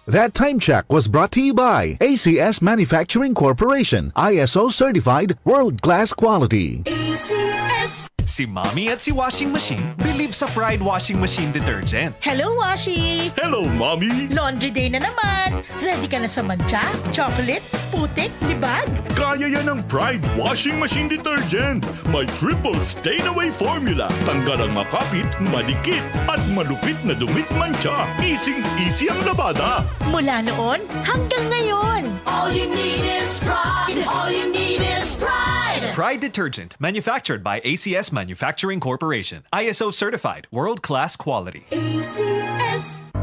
That time check was brought to you by ACS Manufacturing Corporation, ISO certified, world-class quality. ACS. Si Mommy at si Washing Machine believe sa Pride Washing Machine Detergent. Hello, Washi! Hello, Mommy! Laundry day na naman! Ready ka na sa mancha, chocolate, putik, libag? Kaya yan ang Pride Washing Machine Detergent. May triple stain-away formula. Tanggal ang makapit, madikit, at malupit na dumit mancha. Easy ang labada. Mula noon hanggang ngayon. All you need is pride. All you need is pride. Pride Detergent, manufactured by ACS Manufacturing Corporation. ISO certified, world-class quality. ACS.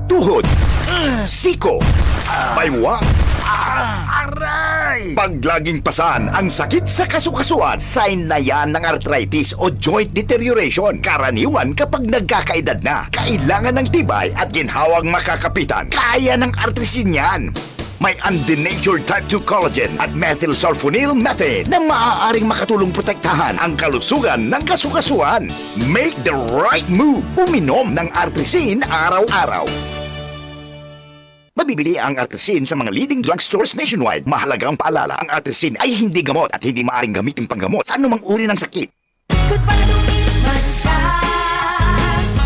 Tuhod, siko, baywa, aray! Pag laging pasan ang sakit sa kasukasuan, sign na yan ng arthritis o joint deterioration. Karaniwan kapag nagkakaedad na, kailangan ng tibay at ginhawang makakapitan. Kaya ng artrisin yan. May undenatured type 2 collagen at methylsulfonyl methane na maaaring makatulong protektahan ang kalusugan ng kasukasuan. Make the right move. Uminom ng artrisin araw-araw. Mabibili ang artrisin sa mga leading drugstores nationwide. Mahalagang paalala, ang artrisin ay hindi gamot at hindi maaaring gamitin panggamot sa anumang uri ng sakit. Goodbye to me, mancha.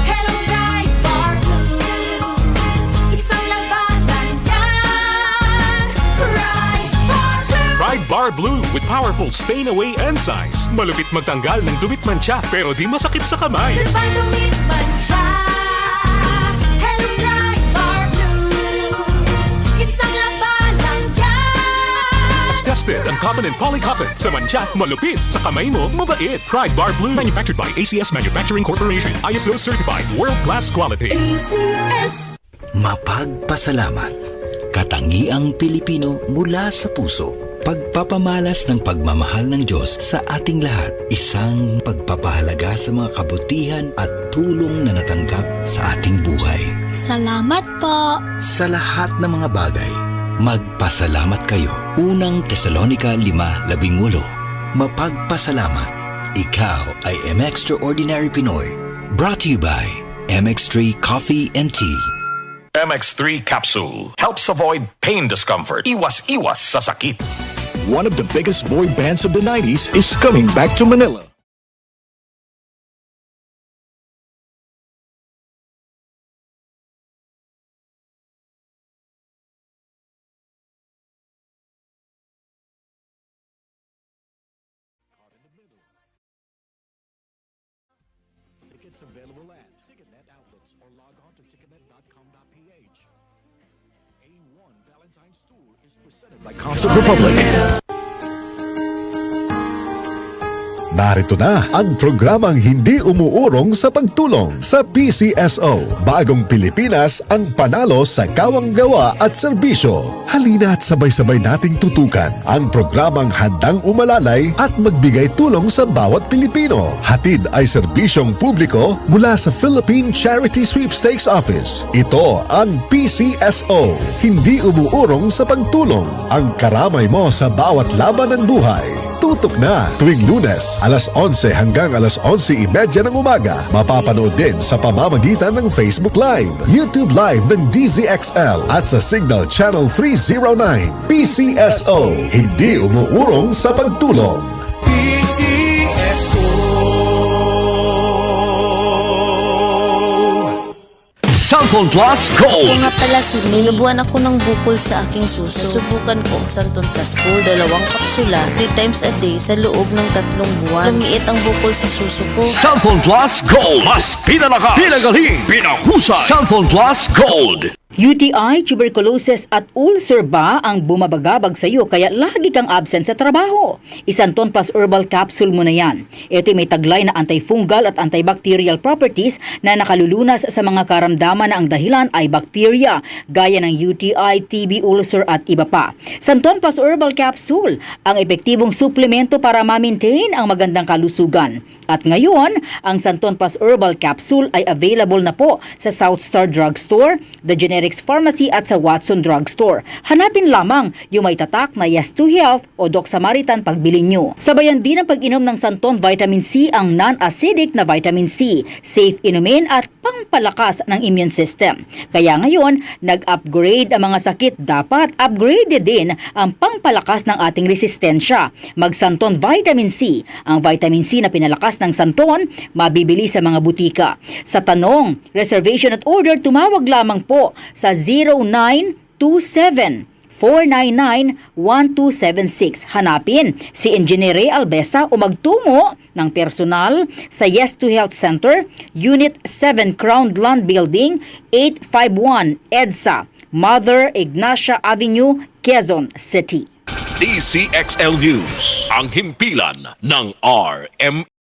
Hello, bright bar blue. Isang labatan yan. Bright bar blue. Pride Bar Blue with powerful stain-away enzymes. Malupit magtanggal ng dumit mancha pero di masakit sa kamay. Goodbye to me, mancha. Hello, bright bar blue. Isang labanan yan. As tested ang cotton and polycotton. Sa mancha, malupit. Sa kamay mo, mabait. Pride Bar Blue. Manufactured by ACS Manufacturing Corporation. ISO certified. World-class quality. ACS. Mapagpasalamat. Katangiang Pilipino mula sa puso. Pagpapamalas ng pagmamahal ng Diyos sa ating lahat. Isang pagpapahalaga sa mga kabutihan at tulong na natanggap sa ating buhay. Salamat po. Sa lahat ng mga bagay, magpasalamat kayo. Unang Tesalonica 5:18. Mapagpasalamat. Ikaw ay M-Extraordinary Pinoy. Brought to you by MX3 Coffee and Tea. MX3 capsule helps avoid pain discomfort. Iwas sa sakit. One of the biggest boy bands of the 90s is coming back to Manila. Tickets available at Ticketnet outlets or log on to ticketnet.com.ph. A1 Valentine's Tour is presented by Concert Republic. Narito na ang programang hindi umuurong sa pagtulong sa PCSO. Bagong Pilipinas ang panalo sa gawang-gawa at serbisyo. Halina at sabay-sabay nating tutukan ang programang handang umalalay at magbigay tulong sa bawat Pilipino. Hatid ay serbisyong publiko mula sa Philippine Charity Sweepstakes Office. Ito ang PCSO. Hindi umuurong sa pagtulong. Ang karamay mo sa bawat laban ng buhay. Tutok na tuwing Lunes, alas 11 hanggang alas 11:30 ng umaga. Mapapanood din sa pamamagitan ng Facebook Live, YouTube Live ng DZXL at sa Signal Channel 309. PCSO, hindi umuurong sa pagtulong. Cellphone Plus Ako Gold. nga pala si May. Nabuhan ako ng bukol sa aking suso. Nasubukan ko ang Santon Plus Gold, 2 kapsula, 3 times a day sa loob ng 3 buwan. Lumiit ang bukol sa suso ko. Cellphone Plus Gold. Mas pinalakas, pinagaling, pinahusay. Cellphone Plus Gold. UTI, tuberculosis at ulcer ba ang bumabagabag sa iyo kaya lagi kang absent sa trabaho? Santon Plus Herbal Capsule mo na yan. Ito may taglay na antifungal at antibacterial properties na nakalulunas sa mga karamdaman na ang dahilan ay bacteria gaya ng UTI, TB, ulcer at iba pa. Santon Plus Herbal Capsule, ang epektibong suplemento para ma-maintain ang magandang kalusugan. At ngayon, ang Santon Plus Herbal Capsule ay available na po sa South Star Drugstore, The Generic Medix Pharmacy at sa Watson Drugstore. Hanapin lamang yung may tatak na Yes to Health o Doc Samaritan pagbili nyo. Sabayan din ang pag-inom ng Santon Vitamin C ang non-acidic na vitamin C, safe inumin at pangpalakas ng immune system. Kaya ngayon, nag-upgrade ang mga sakit, dapat upgrade din ang pangpalakas ng ating resistensya. Mag-Santon Vitamin C. Ang vitamin C na pinalakas ng Santon, mabibili sa mga butika. Sa tanong, reservation at order, tumawag lamang po sa 0927-499-1276. Hanapin si Engineer Ray Albesa o magtungo ng personal sa Yes to Health Center, Unit 7 Crownland Building, 851 EDSA, Mother Ignacia Avenue, Quezon City. DCXL News, ang himpilan ng RMN.